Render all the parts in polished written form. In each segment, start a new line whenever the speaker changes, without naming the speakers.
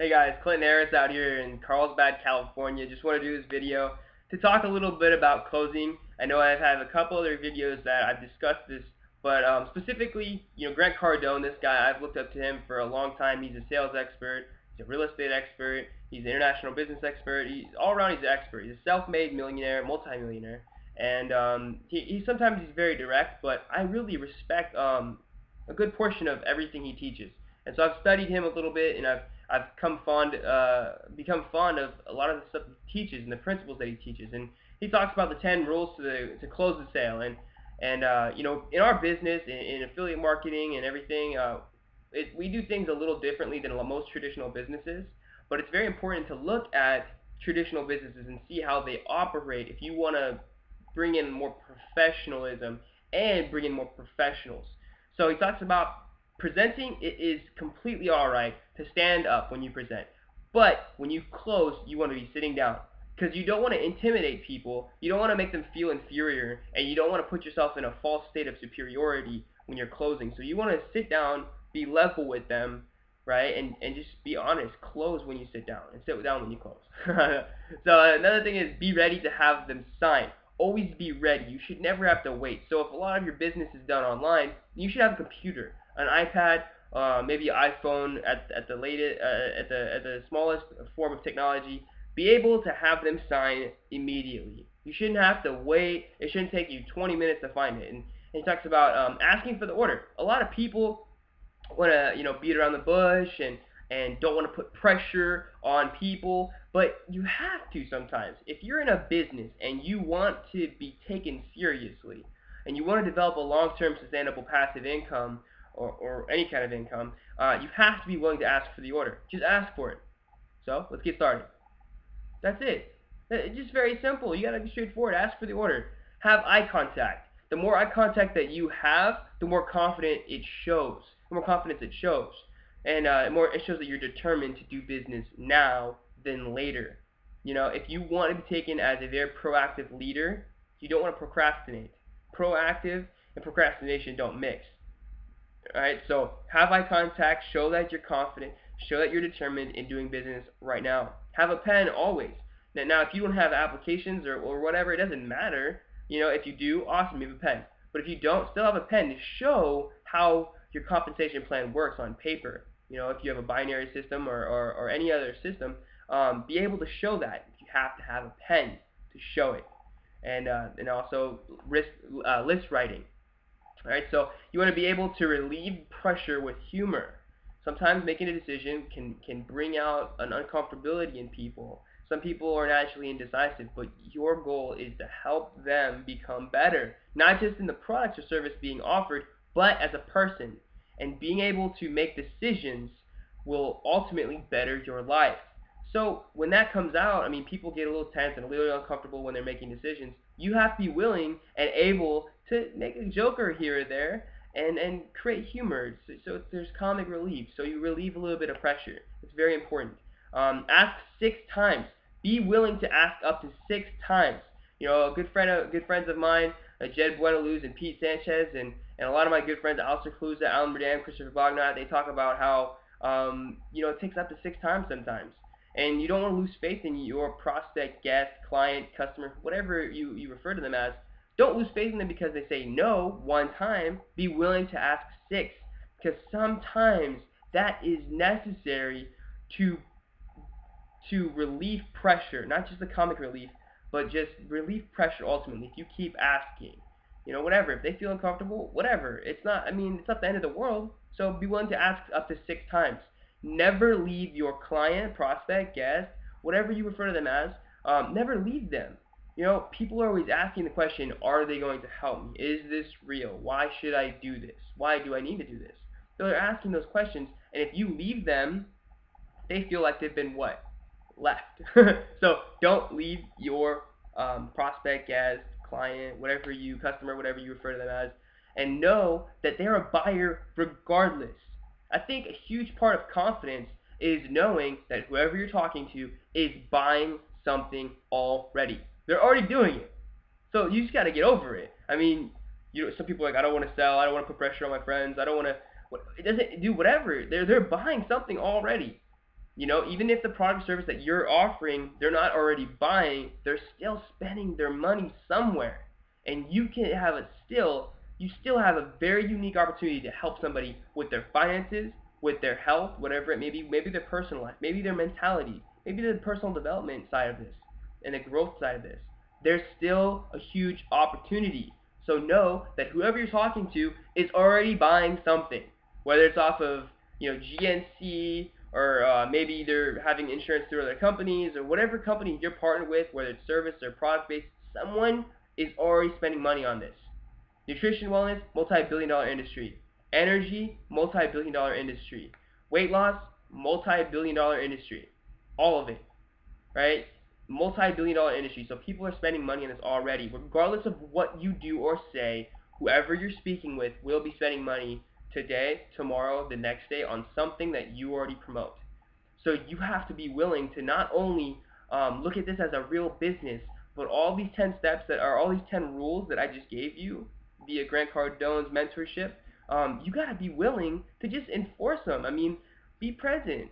Hey guys, Clinton Harris out here in Carlsbad, California. Just want to do this video to talk a little bit about closing. I know I've had a couple other videos that I've discussed this, but specifically, Grant Cardone, this guy, I've looked up to him for a long time. He's a sales expert, he's a real estate expert, he's an international business expert. He's all around, he's an expert. He's a self-made millionaire, multimillionaire, and he sometimes he's very direct, but I really respect a good portion of everything he teaches. And so I've studied him a little bit, and I've become fond of a lot of the stuff he teaches and the principles that he teaches. And he talks about the 10 rules to close the sale. And in our business, in affiliate marketing and everything, we do things a little differently than most traditional businesses. But it's very important to look at traditional businesses and see how they operate if you want to bring in more professionalism and bring in more professionals. So he talks about presenting. It is completely alright to stand up when you present, but when you close, you want to be sitting down because you don't want to intimidate people, you don't want to make them feel inferior, and you don't want to put yourself in a false state of superiority when you're closing. So you want to sit down, be level with them, right, and just be honest. Close when you sit down and sit down when you close. So another thing is be ready to have them sign. Always be ready. You should never have to wait. So if a lot of your business is done online, you should have a computer, an iPad, maybe an iPhone at the latest, at the smallest form of technology. Be able to have them sign immediately. You shouldn't have to wait. It shouldn't take you 20 minutes to find it. And he talks about asking for the order. A lot of people want to beat around the bush and don't want to put pressure on people, but you have to sometimes. If you're in a business and you want to be taken seriously and you want to develop a long-term sustainable passive income or any kind of income, you have to be willing to ask for the order. Just ask for it. So let's get started. That's it. It's just very simple. You gotta be straightforward. Ask for the order. Have eye contact. The more eye contact that you have, the more confident it shows. The more confidence it shows, and more it shows that you're determined to do business now than later. If you want to be taken as a very proactive leader, you don't want to procrastinate. Proactive and procrastination don't mix. Alright, so have eye contact, show that you're confident, show that you're determined in doing business right now. Have a pen always. Now if you don't have applications or whatever, it doesn't matter. If you do, awesome, you have a pen. But if you don't, still have a pen to show how your compensation plan works on paper. If you have a binary system or any other system, be able to show that. You have to have a pen to show it. And also list writing. Alright, so you want to be able to relieve pressure with humor. Sometimes making a decision can bring out an uncomfortability in people. Some people are naturally indecisive, but your goal is to help them become better, not just in the product or service being offered, but as a person. And being able to make decisions will ultimately better your life. So when that comes out, people get a little tense and a little uncomfortable when they're making decisions. You have to be willing and able to make a joker here or there and create humor. So there's comic relief. So you relieve a little bit of pressure. It's very important. Ask 6 times. Be willing to ask up to 6 times. Good friends of mine, Jed Buenaluz and Pete Sanchez, and a lot of my good friends, Alistair Kaluza, Alan Burdam, Christopher Bognar, they talk about how it takes up to 6 times sometimes. And you don't want to lose faith in your prospect, guest, client, customer, whatever you refer to them as. Don't lose faith in them because they say no 1 time. Be willing to ask 6, because sometimes that is necessary to relieve pressure, not just the comic relief, but just relieve pressure ultimately. If you keep asking, whatever. If they feel uncomfortable, whatever. It's not the end of the world. So be willing to ask up to 6 times. Never leave your client, prospect, guest, whatever you refer to them as, never leave them. People are always asking the question, are they going to help me? Is this real? Why should I do this? Why do I need to do this? So they're asking those questions, and if you leave them, they feel like they've been what? Left. So don't leave your prospect, guest, client, customer, whatever you refer to them as, and know that they're a buyer regardless. I think a huge part of confidence is knowing that whoever you're talking to is buying something already. They're already doing it. So you just got to get over it. Some people are like, I don't want to sell, I don't want to put pressure on my friends, I don't want to. It doesn't do whatever. They're buying something already. You know, even if the product or service that you're offering, they're not already buying, they're still spending their money somewhere. And you can have you still have a very unique opportunity to help somebody with their finances, with their health, whatever it may be, maybe their personal life, maybe their mentality, maybe the personal development side of this, and the growth side of this. There's still a huge opportunity. So know that whoever you're talking to is already buying something, whether it's off of GNC, or maybe they're having insurance through other companies, or whatever company you're partnered with, whether it's service or product based. Someone is already spending money on this. Nutrition wellness, multi-billion-dollar industry. Energy, multi-billion-dollar industry. Weight loss, multi-billion-dollar industry. All of it, right? Multi-billion-dollar industry. So people are spending money on this already. Regardless of what you do or say, whoever you're speaking with will be spending money today, tomorrow, the next day on something that you already promote. So you have to be willing to not only look at this as a real business, but all these 10 steps that are all these 10 rules that I just gave you via Grant Cardone's mentorship, you got to be willing to just enforce them. I mean, be present.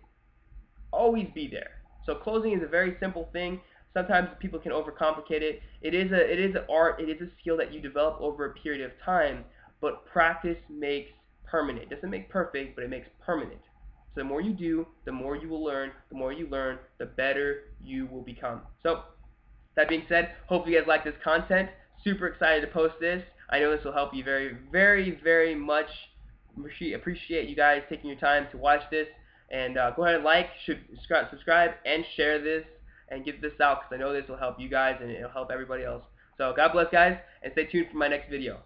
Always be there. So closing is a very simple thing. Sometimes people can overcomplicate it. It is an art. It is a skill that you develop over a period of time. But practice makes permanent. It doesn't make perfect, but it makes permanent. So the more you do, the more you will learn. The more you learn, the better you will become. So that being said, hope you guys like this content. Super excited to post this. I know this will help you very, very, very much. Appreciate you guys taking your time to watch this. And go ahead and like, subscribe, and share this, and get this out, because I know this will help you guys and it'll help everybody else. So God bless, guys, and stay tuned for my next video.